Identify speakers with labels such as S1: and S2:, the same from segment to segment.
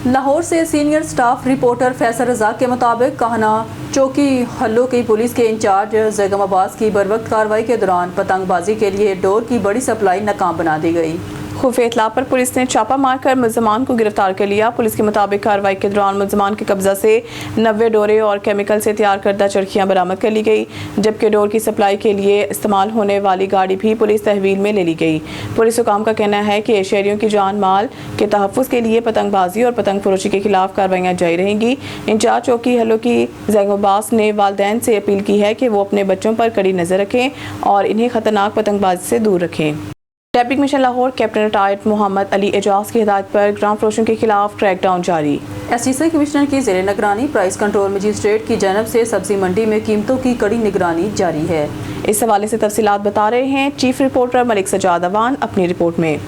S1: लाहौर से senior staff reporter Faisal रज़ा के मुताबिक कहना चौकी हल्लों की पुलिस के इंचार्ज जैगम अब्बास की बरवक्त कार्रवाई के दौरान पतंगबाजी के लिए डोर की बड़ी सप्लाई नाकाम बना दी गई। खुफिया इत्तला पर पुलिस ने छापा मारकर मुल्ज़मान को गिरफ्तार कर लिया। पुलिस के मुताबिक कार्रवाई के दौरान मुल्ज़मान के कब्जा से 90 डोरे और केमिकल से तैयार करदा चरखियाँ बरामद कर ली गई, जबकि डोर की सप्लाई के लिए इस्तेमाल होने वाली गाड़ी भी पुलिस तहवील में ले ली गई। पुलिस हुकाम का कहना है कि शहरियों की जान माल के तहफ़्फ़ुज़ के लिए पतंगबाजी और पतंग फरोशी के खिलाफ कार्रवाइयाँ जारी रहेंगी। इंचार्ज चौकी हल्लों की जैगम अब्बास ने वालिदैन से अपील की है कि वो अपने बच्चों पर कड़ी नज़र रखें और इन्हें खतरनाक पतंगबाजी से दूर रखें। Deputy commissioner Lahore captain retired Mohammad Ali Ejaz की हिदायत पर ग्राम फरोशों के खिलाफ क्रैकडाउन जारी। एसटीसी कमिश्नर की ज़ेरे निगरानी प्राइस कंट्रोल मजिस्ट्रेट की जानब से सब्जी मंडी में कीमतों की कड़ी निगरानी जारी है। इस हवाले से तफसीलात बता रहे हैं चीफ रिपोर्टर मलिक सजाद अवान अपनी रिपोर्ट में।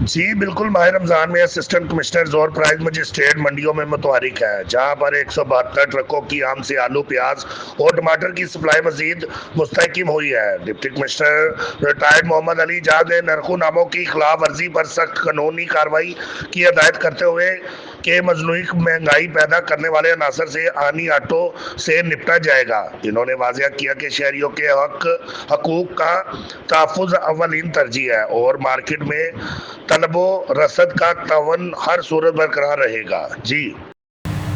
S2: जी बिल्कुल, माह रमज़ान में असिस्टेंट कमिश्नर और प्राइस मजिस्ट्रेट मंडियों में मुतहरिक है, जहां पर 172 ट्रकों की आम से आलू, प्याज और टमाटर की सप्लाई मजीद मुस्तहकम हुई है। Deputy commissioner retired Mohammad Ali Ejaz ने नरखुनामों की खिलाफ वर्जी पर सख्त कानूनी कार्रवाई की हिदायत करते हुए कि मजनूई महंगाई पैदा करने वाले अनासर से आनी आटो से निपटा जाएगा। इन्होंने वाज़ेह किया कि शहरियों के हकूक़ का तहफ़्फ़ुज़ अव्वलीन तरजीह है और मार्केट में तलबो रसद का तवन हर सूरत बरकरार रहेगा। जी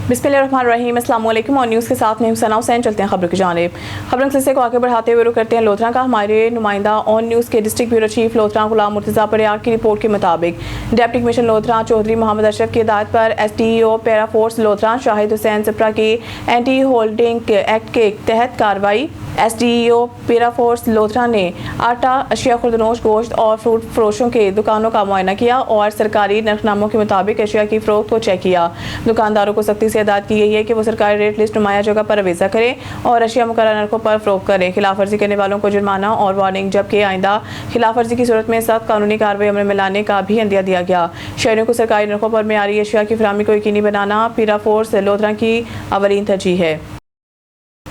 S1: बिस्मिल्लाहिर्रहमानिर्रहीम, अस्सलाम वालेकुम और न्यूज़ के साथ मैं सना हुसैन। चलते हैं खबर की जानिब। खबर सिलसिले को आगे बढ़ाते हुए रुख करते हैं लोधरा का। हमारे नुमाइंदा ऑन न्यूज़ के district bureau chief Lodhran Ghulam Murtaza Pariyar की रिपोर्ट के मुताबिक डिप्टी कमिश्नर लोधरा चौधरी मोहम्मद अशरफ की हिदायत पर SDO para force Lodhran Shahid Hussain Sipra की एंटी होल्डिंग एक्ट के तहत कार्रवाई। SDO पैरा फोर्स लोधरा ने आटा, अशिया खुर्दनोश, गोश्त और फ्रूट फरोशों के दुकानों का मुआयना किया और सरकारी नरखनामों के मुताबिक अशिया की फ़रोख्त को चेक किया। दुकानदारों को सख्ती से हिदायत की गई है कि वो सरकारी रेट लिस्ट नुमाया जगह पर अवेजा करें और अशिया मुकर्रर नरखों पर फ़रोख्त करें। खिलाफ वर्जी करने वालों को जुर्माना और वार्निंग, जबकि आइंदा खिलाफ वर्जी की सूरत में सख्त कानूनी कार्रवाई अमल में लाने का भी इंदिया दिया गया। शहरियों को सरकारी नरखों पर मेयारी अशिया की फराहमी को यकीनी बनाना पैरा फोर्स लोधरा की अवलीन तरजीह है।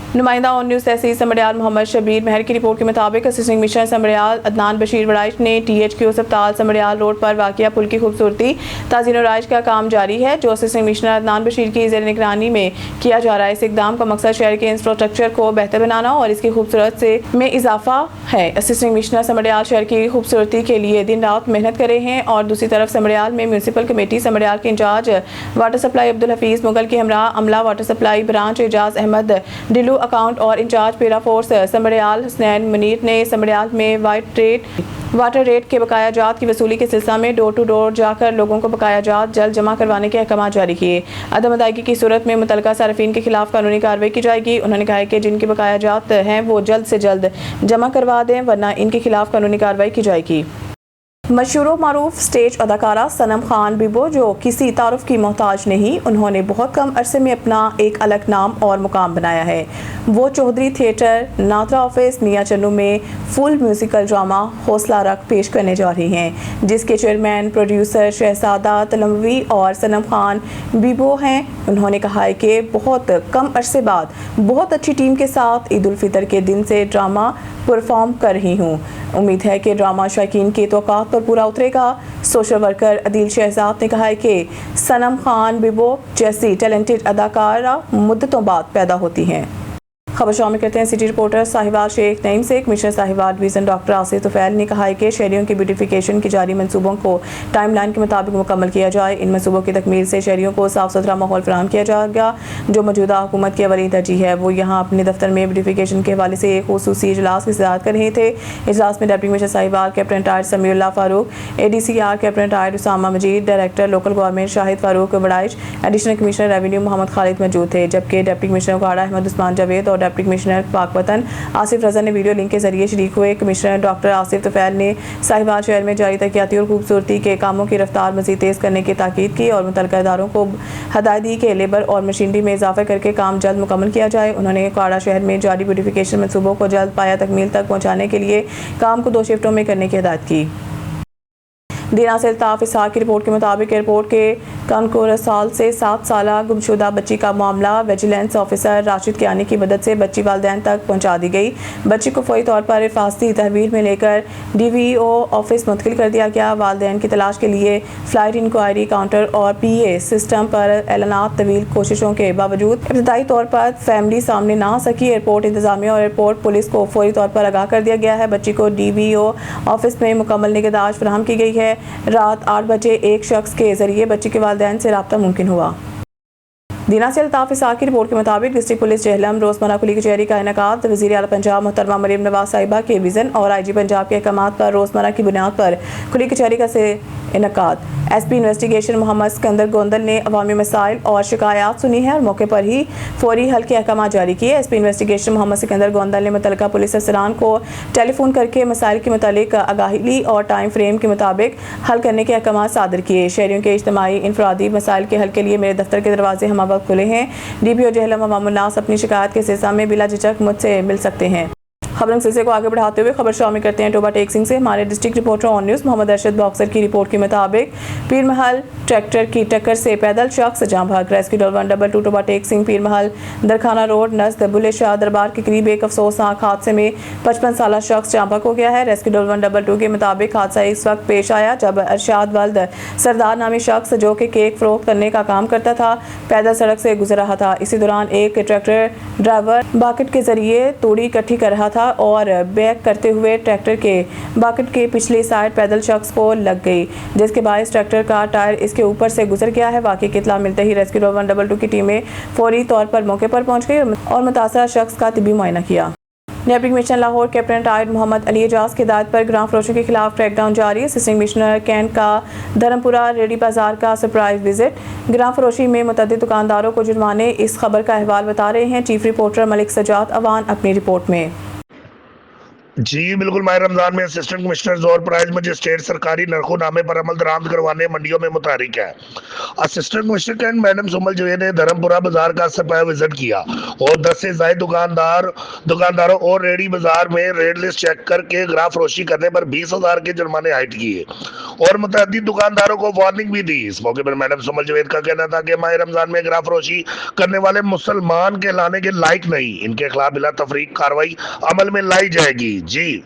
S1: नुमाइंदा ऑन न्यूज़ तहसील समड़ियाल मोहम्मद शबीर महर की रिपोर्ट के मुताबिक असिस्टेंट कमिश्नर समड़ियाल अदनान बशीर वड़ाइश ने THQ अस्पताल समड़ियाल रोड पर वाक़िया पुल की खूबसूरती ताज़ीन और राइज का काम जारी है, जो असिस्टेंट कमिश्नर अदनान बशीर की ज़ेर निगरानी में किया जा रहा है। इस इक़दाम का मकसद शहर के इंफ्रास्ट्रक्चर को बेहतर बनाना और इसकी खूबसूरत से में इजाफा है। असिस्टेंट कमिश्नर समड़ियाल शहर की खूबसूरती के लिए दिन रात मेहनत कर रहे हैं और दूसरी तरफ समड़ियाल में म्यूनसिपल कमेटी समड़ियाल के incharge water supply Abdul Hafeez Mughal के हमरा अमला water supply branch Ejaz Ahmed Dilu account और incharge para force Samriyal Hussain Munir ने समड़ियाल में वाटर रेट के बकाया जात की वसूली के सिलसिले में डोर टू डोर जाकर लोगों को बकाया जात जल्द जमा करवाने के अहकाम जारी किए। अदम अदायगी की सूरत में मुतलका सार्फिन के खिलाफ कानूनी कार्रवाई की जाएगी। उन्होंने कहा कि जिनकी बकाया जात हैं वो जल्द से जल्द जमा करवा दें, वरना इनके खिलाफ कानूनी कार्रवाई की जाएगी। मशहूर मारूफ स्टेज अदाकारा सनम खान बिबो, जो किसी तारुफ की मोहताज नहीं, उन्होंने बहुत कम अरसे में अपना एक अलग नाम और मुकाम बनाया है। वो चौधरी थिएटर नादरा ऑफिस मियाँ चन्नू में फुल म्यूजिकल ड्रामा हौसला रख पेश करने जा रही हैं, जिसके चेयरमैन प्रोड्यूसर शहजादा तलमवी और सनम खान बिबो हैं। उन्होंने कहा है कि बहुत कम अरसे बाद बहुत अच्छी टीम के साथ ईद उल फितर के दिन से ड्रामा परफॉर्म कर रही हूँ। उम्मीद है कि ड्रामा शायकीन की तवक्कुआत पर पूरा उतरेगा। सोशल वर्कर अदील शहजाद ने कहा है कि सनम खान बिबो जैसी टैलेंटेड अदाकारा मुद्दतों बाद पैदा होती हैं। खबर शामिल करते हैं सिटी रिपोर्टर साहिवाल शेख नईम से। Commissioner Sahiwal division doctor Asif Tufail ने कहा है कि शहरियों की ब्यूटिफिकेशन की जारी मनसूबों को टाइमलाइन के मुताबिक मुकम्मल किया जाए। इन मनसूबों की तकमील से शहरियों को साफ सुथरा माहौल फराहम किया जाएगा। जो मौजूदा हुकूमत की अवली तरजीह है, वो यहाँ अपने दफ्तर में ब्यूटिफिकेशन के हवाले से एक खुसूसी इजलास की सदारत कर रहे थे। इजलास में deputy commissioner Sahiwal, captain retired Samiullah Farooq, ADCR captain retired Usama Majeed, director local government Shahid Farooq Waraich, additional commissioner revenue Mohammad Khalid मौजूद थे, जबकि डिप्टी कमिश्नर उकाड़ा अहमद उस्मान जावेद और डिप्टी कमिश्नर वतन आसिफ रजा ने वीडियो लिंक के जरिए शरीक हुए। कमिश्नर डॉक्टर आसिफ तुफैल ने साहिवाल शहर में जारी तरक्याती और खूबसूरती के कामों की रफ्तार मज़ीद तेज़ करने की ताकीद की और मुतल्लिका इदारों को हदायत दी कि लेबर और मशीनरी में इजाफा करके काम जल्द मुकम्मल किया जाए। उन्होंने काड़ा शहर में जारी ब्यूटिफिकेशन मनसूबों को जल्द पाया तकमील तक पहुँचाने के लिए काम को 2 शिफ्टों में करने की हिदायत की। दीना से अल्ताफ इसहाक की रिपोर्ट के मुताबिक एयरपोर्ट के कानकोरसाल से 7 साला गुमशुदा बच्ची का मामला विजिलेंस ऑफिसर राशिद कियानी की मदद से बच्ची वालिदैन तक पहुंचा दी गई। बच्ची को फौरी तौर पर हिफाजती तहवील में लेकर DVO ऑफिस मुंतकिल कर दिया गया। वालिदैन की तलाश के लिए फ्लाइट इंक्वायरी काउंटर और PA सिस्टम पर ऐलानात तवील कोशिशों के बावजूद इब्तदाई तौर पर फैमिली सामने ना आ सकी। एयरपोर्ट इंतजामिया और एयरपोर्ट पुलिस को फौरी तौर पर आगाह कर दिया गया है। बच्ची को DVO ऑफिस में मुकम्मल निगहदाश्त फराहम की गई है। रात 8 बजे एक शख्स के जरिए बच्ची के वालिदैन से रब्ता मुमकिन हुआ। दीना से अल्ताफ इसहाक की रिपोर्ट के मुताबिक डिस्ट्रिक्ट पुलिस जहलम रोजमर्रा खुली कचहरी का इनेकाद वज़ीर आला पंजाब मोहतरमा मरीम नवाज साहिबा के विज़न और IG पंजाब के अहकामात पर रोजमर्रा की बुनियाद पर खुली कचहरी का से इनेकाद। SP इन्वेस्टिगेशन मोहम्मद सिकंदर गोंदल ने अवामी मसाइल और शिकायत सुनी है और मौके पर ही फौरी हल के अहकाम जारी किए। SP इन्वेस्टिगेशन मोहम्मद सिकंदर गोंदल ने मुतल्लिका पुलिस अफसरान को टेलीफोन करके मसाइल के मुतालिक आगाही ली और टाइम फ्रेम के मुताबिक हल करने के अहकाम सादर किए। शहरियों के इज्तिमाई इनफरादी मसाइल के हल के लिए मेरे दफ्तर के दरवाजे हम वक्त खुले हैं। DPO जहलम अवामुन्नास अपनी शिकायत के सिलसिले में बिला झिझक मुझसे मिल सकते हैं। खबर सिलसिले को आगे बढ़ाते हुए खबर शामिल करते हैं टोबा टेक सिंह से। हमारे district reporter on news Mohammad Arshad Boxer की रिपोर्ट के मुताबिक पीर महल ट्रैक्टर की टक्कर से पैदल शख्स जाँ भाग। रेस्क्यू डॉल 122 टोबा टेक सिंह पीर महल दरखाना रोड नज़द बुले शाह दरबार के करीब एक अफसोसनाक हादसे में 55 साला शख्स जाँ भाग हो गया है। रेस्क्यू डॉल 122 के मुताबिक हादसा इस वक्त पेश आया जब अरशाद वल्द सरदार नामी शख्स जो कि केक फरोख्त करने का काम करता था पैदल सड़क से गुजर रहा था। इसी दौरान एक ट्रैक्टर ड्राइवर बाकेट के जरिए तूड़ी इकट्ठी कर रहा था और बैक करते हुए ट्रैक्टर के बाकेट के पिछली साइड पैदल शख्स को लग गई, जिसके बायस ट्रैक्टर का टायर इसके ऊपर से गुजर गया है। वाकई की इत्तला मिलते ही रेस्क्यू डॉल 122 की टीमें फौरी तौर पर मौके पर पहुंच गई और मुतासरा शख्स का तिब्बी मुआयना किया। Deputy commissioner Lahore captain retired Mohammad Ali Ejaz की हिदायत पर ग्राम फरोशों के खिलाफ क्रैकडाउन जारी। असिस्टेंट कमिश्नर कैंट का धर्मपुरा रेडी बाजार का सरप्राइज विजिट। ग्राम फरोशी में मुतअद्दिद दुकानदारों को जुर्माने। इस खबर का अहवाल बता रहे हैं चीफ रिपोर्टर मलिक सजाद अवान अपनी रिपोर्ट में।
S2: जी बिल्कुल, माह रमजान में असिस्टेंट कमिश्नर और प्राइज मजिस्ट्रेट सरकारी नरखोनामे पर अमल दरामद करवाने मंडियों में मुतहरिक है। Assistant commissioner cantt madam Sumal Javed ने धर्मपुरा बाजार का सरप्राइज विजिट किया और 10 से ज्यादा दुकानदारों और रेडी बाजार में रेड लिस्ट चेक करके ग्राफ फरोशी करने पर 20,000 के जुर्माने आयद किए और मुतअद्दिद दुकानदारों को वार्निंग भी दी। इस मौके पर मैडम सुमल जवेद का कहना था कि माह रमजान में ग्राफ फरोशी करने वाले मुसलमान कहलाने के लायक नहीं, इनके खिलाफ बिला तफरीक कार्रवाई अमल में लाई जाएगी। जी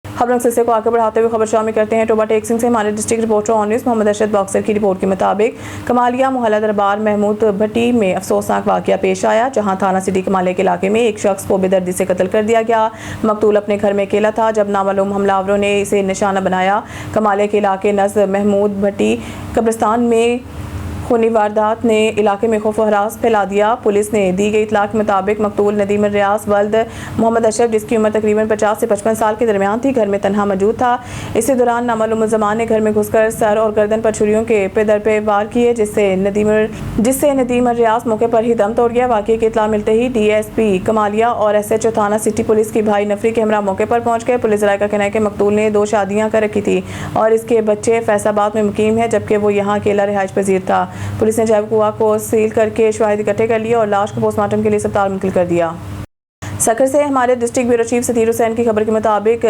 S1: खबर सिलसिले को आगे बढ़ाते हुए खबर शामिल करते हैं टोबा टेक सिंह से। हमारे district reporter on news Mohammad Arshad Boxer की रिपोर्ट के मुताबिक कमालिया मोहल्ला दरबार महमूद भट्टी में अफसोसनाक वाकया पेश आया, जहां थाना सिटी कमालिया के इलाके में एक शख्स को बेदर्दी से कत्ल कर दिया गया। मकतूल अपने घर में अकेला था जब नामालूम हमलावरों ने इसे निशाना बनाया। कमालिया के इलाके नज़द महमूद भट्टी कब्रिस्तान में खूनी वारदात ने इलाके में खौफ हरास फैला दिया। पुलिस ने दी गई इतला के मुताबिक मकतूल नदीम रियाज वल्द मोहम्मद अशरफ, जिसकी उम्र तकरीबन 50 से 55 साल के दरमियान थी, घर में तनहा मौजूद था। इसी दौरान नामालूम मुलज़मान ने घर में घुसकर सर और गर्दन पर छुरियों के पेदर पे वार किए, जिससे नदीम रियाज मौके पर ही दम तोड़ गया। वाकई की इतला मिलते ही DSP कमालिया और SHO थाना सिटी पुलिस की भाई नफरी के हमरा मौके पर पहुंच गए। पुलिस राय का कहना है कि मकतूल ने 2 शादियां कर रखी थी और इसके बच्चे फैसलाबाद में मुकीम है, जबकि वो यहाँ अकेला रिहाइश पजीर था। पुलिस ने जैव कुआं को सील करके शवाहिद इकट्ठे कर लिए और लाश को पोस्टमार्टम के लिए अस्पताल मुंतकिल कर दिया। सखर से हमारे डिस्ट्रिक्ट ब्यूरो चीफ सतीर हुसैन की खबर के मुताबिक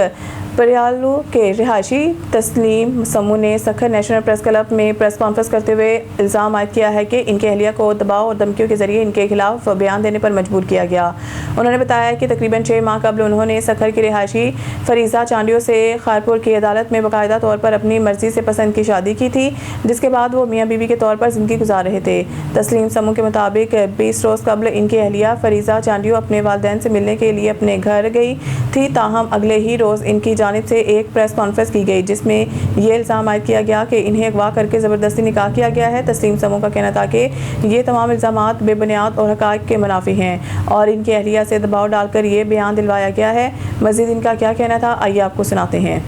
S1: परियालू के रिहायशी तस्लीम समू ने सखर नेशनल प्रेस क्लब में प्रेस कॉन्फ्रेंस करते हुए इल्ज़ाम आयद किया है कि इनके अहलिया को दबाव और धमकियों के जरिए इनके खिलाफ बयान देने पर मजबूर किया गया। उन्होंने बताया कि तकरीबन 6 माह कबल उन्होंने सखर की रिहायशी फरीजा चांडियों से खारपुर की अदालत में बाकायदा तौर पर अपनी मर्जी से पसंद की शादी की थी, जिसके बाद वो मियाँ बीवी के तौर पर ज़िंदगी गुजार रहे थे। तस्लीम समू के मुताबिक 20 रोज़ कबल इनकी अहलिया फरीजा चांडियों अपने वालिदैन से मिलने के लिए अपने घर गई थी, ताहम अगले ही रोज़ इनकी जानिब से एक प्रेस कॉन्फ्रेंस की गई जिसमें ये इल्ज़ाम आयद किया गया कि इन्हें अगवा करके ज़बरदस्ती निकाह किया गया है। तस्लीम समूह का कहना था कि ये तमाम इल्ज़ामात बेबुनियाद और हक़ाइक़ के मुनाफी हैं और इनकी अहलिया से दबाव डालकर ये बयान दिलवाया गया है। मज़ीद इनका क्या कहना था, आइए आपको सुनाते हैं।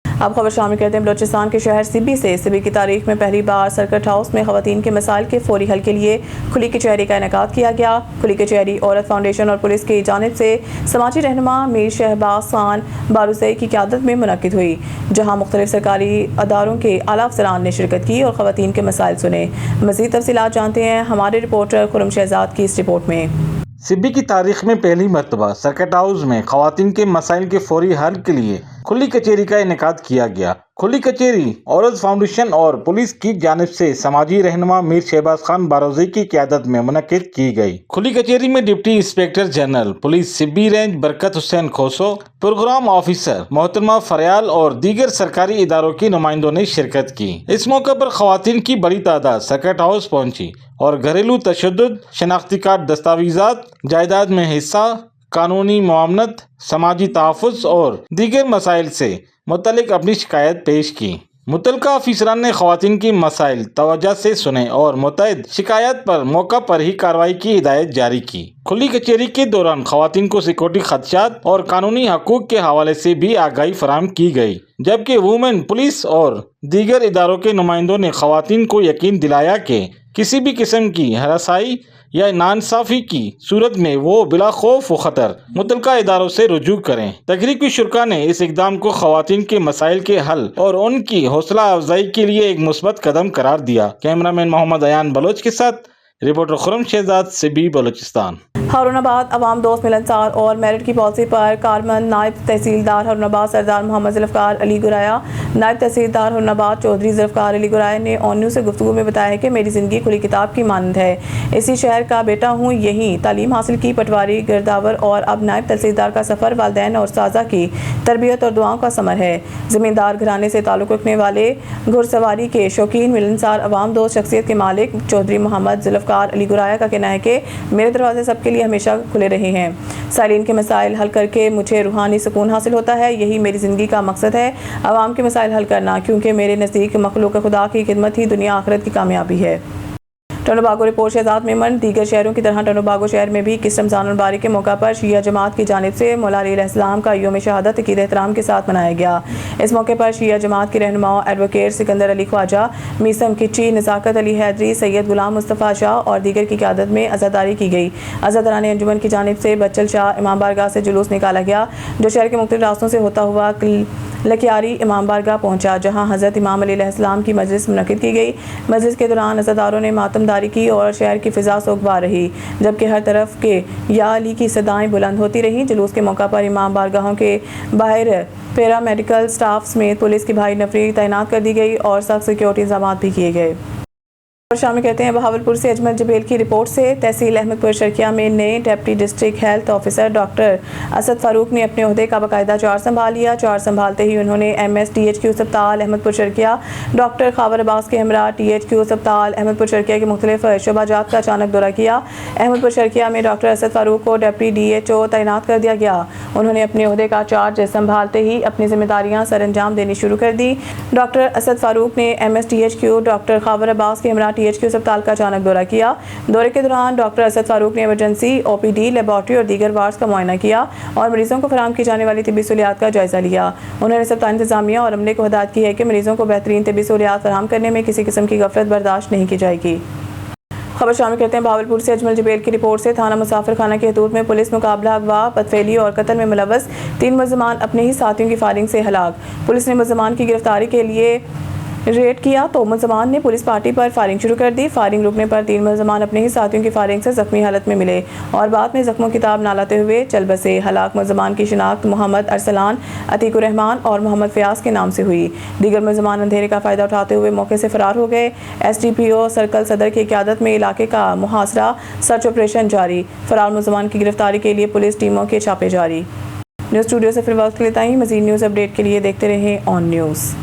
S1: अब खबर शामिल करते हैं बलोचिस्तान के शहर सिबी से। सिबी की तारीख में पहली बार सर्किट हाउस में ख़वातीन के मसाइल के फौरी हल के लिए खुली कचहरी का इनेकाद किया गया। खुली कचहरी औरत फाउंडेशन और पुलिस की जानिब से समाजी रहनुमा मीर शहबाज खान बारूसई की क़यादत में मुनक़िद हुई, जहाँ मुख्तलिफ सरकारी अदारों के आला अफसरान ने शिरकत की और ख़वातीन के मसाइल सुने। मज़ीद तफसीलात जानते हैं हमारे रिपोर्टर खुरम शहजाद की इस रिपोर्ट में।
S3: सिबी की तारीख में पहली मरतबा सर्किट हाउस में ख़वातीन के मसाइल के फौरी हल के लिए खुली कचेरी का इनेकाद किया गया। खुली कचेरी औरत फाउंडेशन और पुलिस की जानिब से समाजी रहनुमा मीर शहबाज खान बारोजी की क़यादत में मुनक्किद की गई। खुली कचेरी में deputy inspector general police Sibi range बरकत हुसैन खोसो, प्रोग्राम ऑफिसर मोहतरमा फरयाल और दीगर सरकारी इदारों के नुमाइंदों ने शिरकत की। इस मौके पर खवातीन की बड़ी तादाद सर्किट हाउस पहुंची और घरेलू तशद्दुद, शनाख्ती कार्ड, दस्तावेजात, जायदाद में हिस्सा, कानूनी मुआवनत, समाजी तहफ़्फ़ुज़ और दीगर मसाइल से मुतल्लिक अपनी शिकायत पेश की। मुतल्लिका अफसरान ने खवातीन की मसाइल तवज्जो से सुने और मुतअद्दिद शिकायत पर मौका पर ही कार्रवाई की हिदायत जारी की। खुली कचेरी के दौरान खवातीन को सिक्योरिटी खदशात और कानूनी हकूक़ के हवाले से भी आगाही फराहम की गई, जबकि वुमेन पुलिस और दीगर इदारों के नुमाइंदों ने खवातीन को यकीन दिलाया कि किसी भी किस्म की हरासाई या नाइंसाफ़ी की सूरत में वो बिला खौफ व ख़तर मुतल्लिका इदारों से रुजू करें। तकरीब की शुरका ने इस इक़दाम को खवातीन के मसाइल के हल और उनकी हौसला अफजाई के लिए एक मुस्बत कदम करार दिया। कैमरामैन मोहम्मद अयान बलोच के साथ रिपोर्टर खुरम शहजाद, सिबी, बलोचिस्तान।
S1: हारूनाबाद अवाम दोस्त मिलनसार और मेरिट की पॉलिसी पर कारमन नायब तहसीलदार हारूनाबाद सरदार मोहम्मद ज़ुल्फ़िकार अली गुराया, नायब तहसीलदार हारूनाबाद चौधरी ज़ुल्फ़िकार अली गुराया ने ऑन न्यूज़ से गुफ्तगू में बताया कि मेरी ज़िंदगी खुली किताब की मानंद है। इसी शहर का बेटा हूँ, यहीं तालीम हासिल की, पटवारी, गिरदावर और अब नायब तहसीलदार का सफ़र वालिदैन और उस्ताज़ा की तरबियत और दुआओं का समर है। ज़मींदार घराने से ताल्लुक़ रखने वाले घुड़सवारी के शौकीन मिलनसार अवाम दोस्त शख्सियत के मालिक चौधरी मोहम्मद ज़ुल्फ़िकार अली गुराया का कहना है कि मेरे दरवाजे सबके लिए हमेशा खुले रहे हैं। सालीन के मसाइल हल करके मुझे रूहानी सुकून हासिल होता है। यही मेरी ज़िंदगी का मकसद है, अवाम के मसाइल हल करना, क्योंकि मेरे नज़दीक मखलूक खुदा की खिदमत ही दुनिया आखिरत की कामयाबी है। टोनोबागो रिपोर्ट शहजाद मेमन। दीगर शहरों की तरह टोनोबागो शहर में भी किस रमज़ान मुबारक के मौका पर शिया जमात की जानिब से मौला अली अलैहिस्सलाम का यौम शहादत अकीद एहतराम के साथ मनाया गया। इस मौके पर शिया जमात के रहनुमाओं एडवोकेट सिकंदर अली ख्वाजा, मीसम किची, नज़ाकत अली हैदरी, सैयद गुलाम मुस्तफ़ा शाह और दीगर की क़यादत में अज़ादारी की गई। अज़ादारान अंजुमन की जानिब से बच्चल शाह इमाम बारगाह से जुलूस निकाला गया, जो शहर के मुख्तलिफ रास्तों से होता हुआ लकियारी इमाम बारगाह पहुँचा, जहाँ हज़रत इमाम अली अलैहिस्सलाम की मजलिस मुनक़िद की गई। मजलिस के दौरान अज़ादारों ने मातमदारी की और शहर की फ़िज़ा सोगवार रही, जबकि हर तरफ के या अली की सदाएँ बुलंद होती रहीं। जुलूस के मौका पर इमाम बारगाहों के बाहर पैरामेडिकल स्टाफ समेत पुलिस की भारी नफरी तैनात कर दी गई और सख्त सिक्योरिटी इंतजाम भी किए गए। और शामिल कहते हैं बहावलपुर से अजमल जबेल की रिपोर्ट से। तहसील अहमदपुर शर्किया में नए deputy district health officer doctor Asad Farooq ने अपने ओहदे का बाकायदा चार्ज संभाल लिया। चार्ज संभालते ही उन्होंने MSTHQ अस्पताल अहमदपुर शर्किया, डॉक्टर खावर अब्बास के हमरा THQ अस्पताल अहमदपुर शर्किया के मुख्तलिफ शोबाजात का अचानक दौरा किया। अहमदपुर शर्किया में डॉक्टर असद फारूक को डिप्टी DHO तैनात कर दिया गया। उन्होंने अपने ओहदे का चार्ज संभालते ही अपनी जिम्मेदारियाँ सर अंजाम देनी शुरू कर दी। डॉक्टर असद फारूक ने MSTHQ, डॉक्टर खावर अब्बास के हमरा THQ अस्पताल का अचानक दौरा किया। दौरे के दौरान डॉक्टर असद फारूक ने इमरजेंसी, OPD, लेबॉर्ट्री और दीगर वार्ड्स का मुआयना किया और मरीजों को फराहम की जाने वाली तिब्बी सहूलियात का जायजा लिया। उन्होंने अस्पताल इंतजामिया और अमले को हिदायत की है कि मरीजों को बेहतरीन तिब्बी सहूलियात फराहम करने में किसी किस्म की गफलत बर्दाश्त नहीं की जाएगी। खबर शामिल करते हैं बहावलपुर से अजमल जबेल की रिपोर्ट से। थाना मुसाफिर खाना की हदूद में पुलिस मुकाबला, अगवा, बदफेली और कत्ल में मुलव्वस 3 मुल्ज़िमान अपने ही साथियों की फायरिंग से हलाक। पुलिस ने मुल्ज़िमान की गिरफ्तारी के लिए रेड किया तो मुल्ज़िमान ने पुलिस पार्टी पर फायरिंग शुरू कर दी। फायरिंग रुकने पर 3 मुल्ज़िमान अपने ही साथियों की फायरिंग से जख्मी हालत में मिले और बाद में जख्मों की ताब ना लाते हुए चल बसे। हलाक मुल्ज़िमान की शिनाख्त मोहम्मद अरसलान, अतीकुर रहमान और मोहम्मद फयाज के नाम से हुई। दीगर मुल्ज़िमान अंधेरे का फ़ायदा उठाते हुए मौके से फ़रार हो गए। SDPO सर्कल सदर की क़यादत में इलाके का मुहासरा, सर्च ऑपरेशन जारी। फ़रार मुल्ज़िमान की गिरफ्तारी के लिए पुलिस टीमों के छापे जारी। न्यूज़ स्टूडियो से फिर वक्त लेता ही। मज़ीद न्यूज़ अपडेट के लिए देखते रहें ऑन न्यूज़।